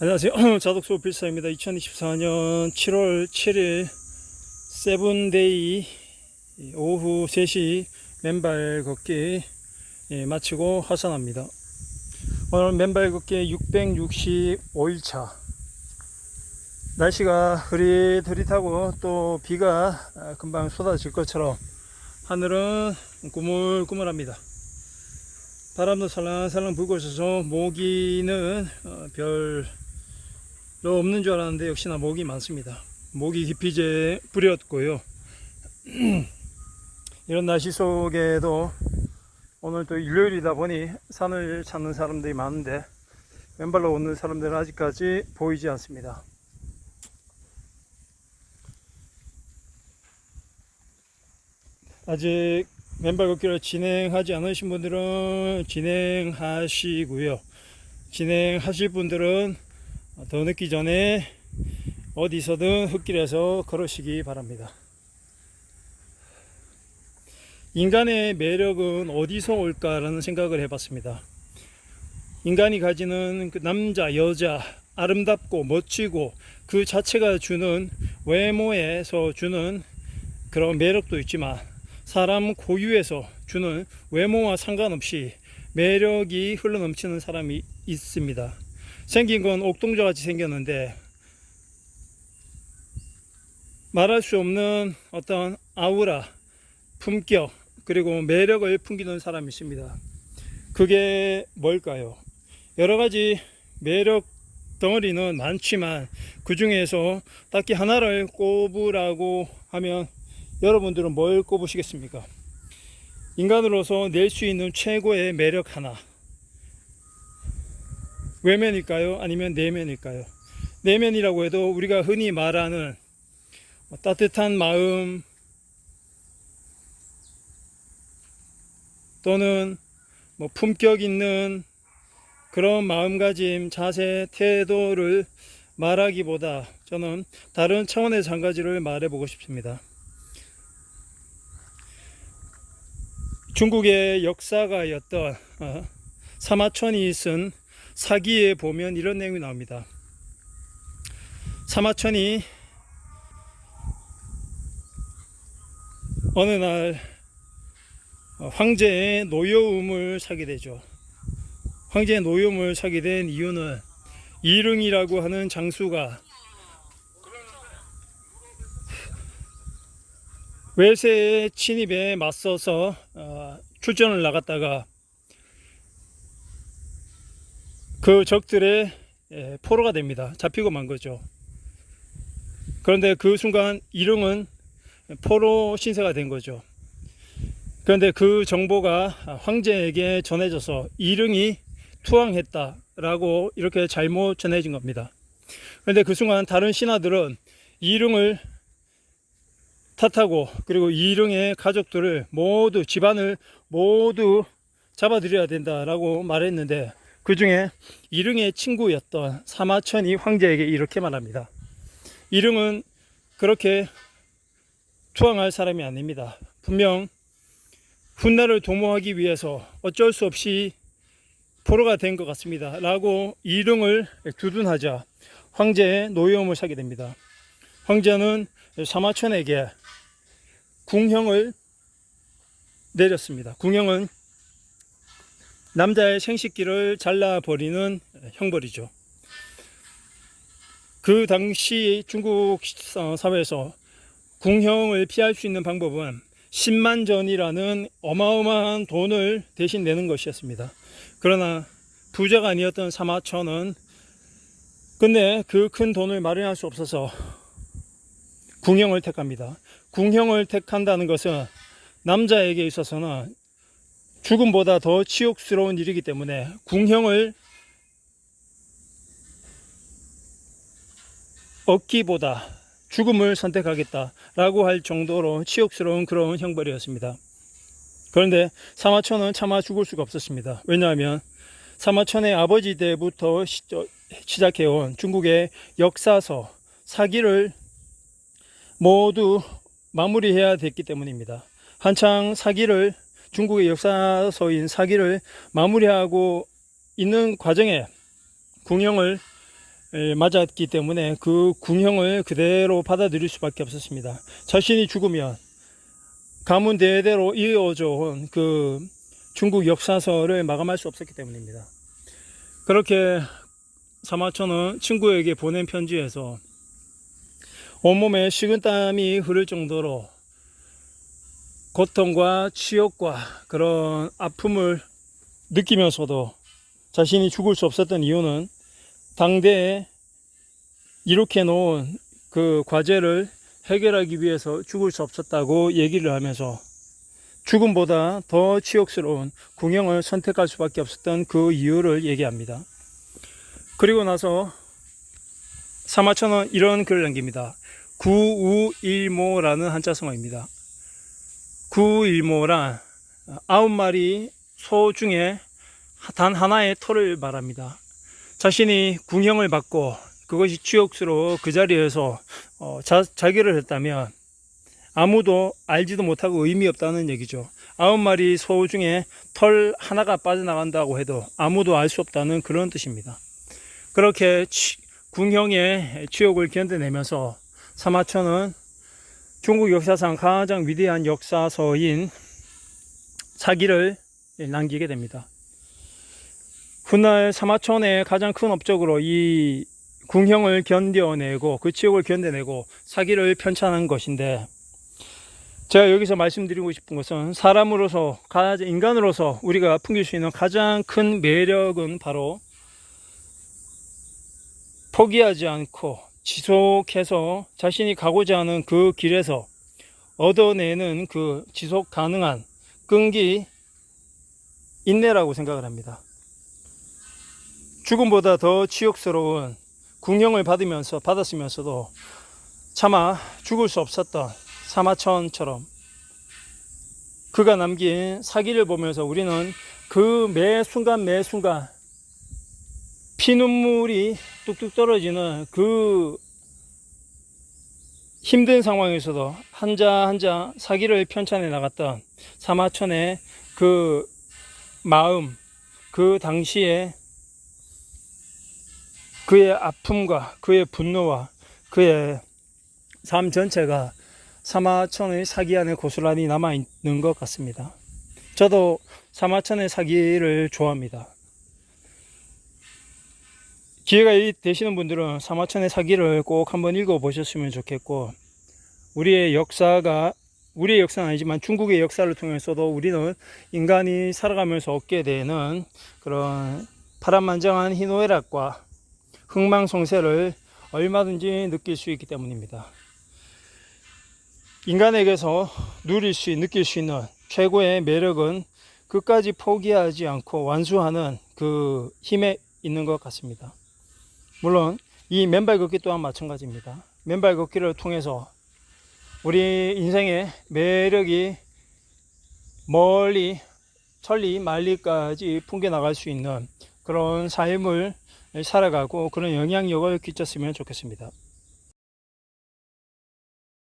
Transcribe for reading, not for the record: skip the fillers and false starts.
안녕하세요. 자독소 필사입니다. 2024년 7월 7일 세븐데이 오후 3시 맨발 걷기 마치고 하산합니다. 오늘 맨발 걷기 665일차. 날씨가 흐릿흐릿하고 또 비가 금방 쏟아질 것처럼 하늘은 꾸물꾸물합니다. 바람도 살랑살랑 불고 있어서 모기는 별로 없는 줄 알았는데 역시나 모기 많습니다. 모기 기피제 뿌렸고요. 이런 날씨 속에도 오늘 또 일요일이다 보니 산을 찾는 사람들이 많은데 맨발로 오는 사람들은 아직까지 보이지 않습니다. 아직 맨발 걷기를 진행하지 않으신 분들은 진행하시고요. 진행하실 분들은 더 늦기 전에 어디서든 흙길에서 걸으시기 바랍니다. 인간의 매력은 어디서 올까라는 생각을 해봤습니다. 인간이 가지는 그 남자, 여자, 아름답고 멋지고 그 자체가 주는 외모에서 주는 그런 매력도 있지만 사람 고유에서 주는 외모와 상관없이 매력이 흘러넘치는 사람이 있습니다. 생긴 건 옥동자 같이 생겼는데 말할 수 없는 어떤 아우라, 품격, 그리고 매력을 풍기는 사람이 있습니다. 그게 뭘까요? 여러 가지 매력 덩어리는 많지만 그 중에서 딱히 하나를 꼽으라고 하면 여러분들은 뭘 꼽으시겠습니까? 인간으로서 낼 수 있는 최고의 매력 하나. 외면일까요? 아니면 내면일까요? 내면이라고 해도 우리가 흔히 말하는 따뜻한 마음 또는 품격 있는 그런 마음가짐, 자세, 태도를 말하기보다 저는 다른 차원에서 한 가지를 말해보고 싶습니다. 중국의 역사가였던 사마천이 쓴 사기에 보면 이런 내용이 나옵니다. 사마천이 어느 날 황제의 노여움을 사게 되죠. 황제의 노여움을 사게 된 이유는 이릉이라고 하는 장수가 외세의 침입에 맞서서 출전을 나갔다가 그 적들의 포로가 됩니다. 잡히고 만 거죠. 그런데 그 순간 이릉은 포로 신세가 된 거죠. 그런데 그 정보가 황제에게 전해져서 이릉이 투항했다라고 이렇게 잘못 전해진 겁니다. 그런데 그 순간 다른 신하들은 이릉을 탓하고 그리고 이릉의 가족들을 모두 집안을 모두 잡아들여야 된다라고 말했는데 그 중에 이릉의 친구였던 사마천이 황제에게 이렇게 말합니다. 이릉은 그렇게 투항할 사람이 아닙니다. 분명 훗날을 도모하기 위해서 어쩔 수 없이 포로가 된 것 같습니다 라고 이릉을 두둔하자 황제의 노여움을 사게 됩니다. 황제는 사마천에게 궁형을 내렸습니다. 궁형은 남자의 생식기를 잘라버리는 형벌이죠. 그 당시 중국 사회에서 궁형을 피할 수 있는 방법은 10만 전이라는 어마어마한 돈을 대신 내는 것이었습니다. 그러나 부자가 아니었던 사마천은 근데 그 큰 돈을 마련할 수 없어서 궁형을 택합니다. 궁형을 택한다는 것은 남자에게 있어서는 죽음보다 더 치욕스러운 일이기 때문에 궁형을 얻기보다 죽음을 선택하겠다라고 할 정도로 치욕스러운 그런 형벌이었습니다. 그런데 사마천은 차마 죽을 수가 없었습니다. 왜냐하면 사마천의 아버지 때부터 시작해온 중국의 역사서, 사기를 모두 마무리해야 됐기 때문입니다. 한창 사기를 중국의 역사서인 사기를 마무리하고 있는 과정에 궁형을 맞았기 때문에 그 궁형을 그대로 받아들일 수밖에 없었습니다. 자신이 죽으면 가문 대대로 이어져 온 그 중국 역사서를 마감할 수 없었기 때문입니다. 그렇게 사마천은 친구에게 보낸 편지에서 온몸에 식은땀이 흐를 정도로 고통과 치욕과 그런 아픔을 느끼면서도 자신이 죽을 수 없었던 이유는 당대에 이렇게 놓은 그 과제를 해결하기 위해서 죽을 수 없었다고 얘기를 하면서 죽음보다 더 치욕스러운 궁형을 선택할 수밖에 없었던 그 이유를 얘기합니다. 그리고 나서 사마천은 이런 글을 남깁니다. 구우일모라는 한자성어입니다. 구우일모란 9마리 소 중에 단 하나의 토를 말합니다. 자신이 궁형을 받고 그것이 치욕스러워 그 자리에서 자결을 했다면 아무도 알지도 못하고 의미 없다는 얘기죠. 9마리 소 중에 털 하나가 빠져나간다고 해도 아무도 알 수 없다는 그런 뜻입니다. 그렇게 궁형의 치욕을 견뎌내면서 사마천은 중국 역사상 가장 위대한 역사서인 사기를 남기게 됩니다. 훗날 사마천의 가장 큰 업적으로 이 궁형을 견뎌내고 그 치욕을 견뎌내고 사기를 편찬한 것인데, 제가 여기서 말씀드리고 싶은 것은 사람으로서, 인간으로서 우리가 풍길 수 있는 가장 큰 매력은 바로 포기하지 않고 지속해서 자신이 가고자 하는 그 길에서 얻어내는 그 지속 가능한 끈기, 인내라고 생각을 합니다. 죽음보다 더 치욕스러운 궁형을 받았으면서도 차마 죽을 수 없었던 사마천처럼 그가 남긴 사기를 보면서 우리는 그 매 순간 피눈물이 뚝뚝 떨어지는 그 힘든 상황에서도 한자 사기를 편찬해 나갔던 사마천의 그 마음, 그 당시에 그의 아픔과 그의 분노와 그의 삶 전체가 사마천의 사기 안에 고스란히 남아있는 것 같습니다. 저도 사마천의 사기를 좋아합니다. 기회가 되시는 분들은 사마천의 사기를 꼭 한번 읽어보셨으면 좋겠고, 우리의 역사는 아니지만 중국의 역사를 통해서도 우리는 인간이 살아가면서 얻게 되는 그런 파란만장한 희노애락과 흥망성쇠를 얼마든지 느낄 수 있기 때문입니다. 인간에게서 느낄 수 있는 최고의 매력은 끝까지 포기하지 않고 완수하는 그 힘에 있는 것 같습니다. 물론 이 맨발 걷기 또한 마찬가지입니다. 맨발 걷기를 통해서 우리 인생의 매력이 천리 만리까지 풍겨나갈 수 있는 그런 삶을 살아가고 그런 영향력을 끼쳤으면 좋겠습니다.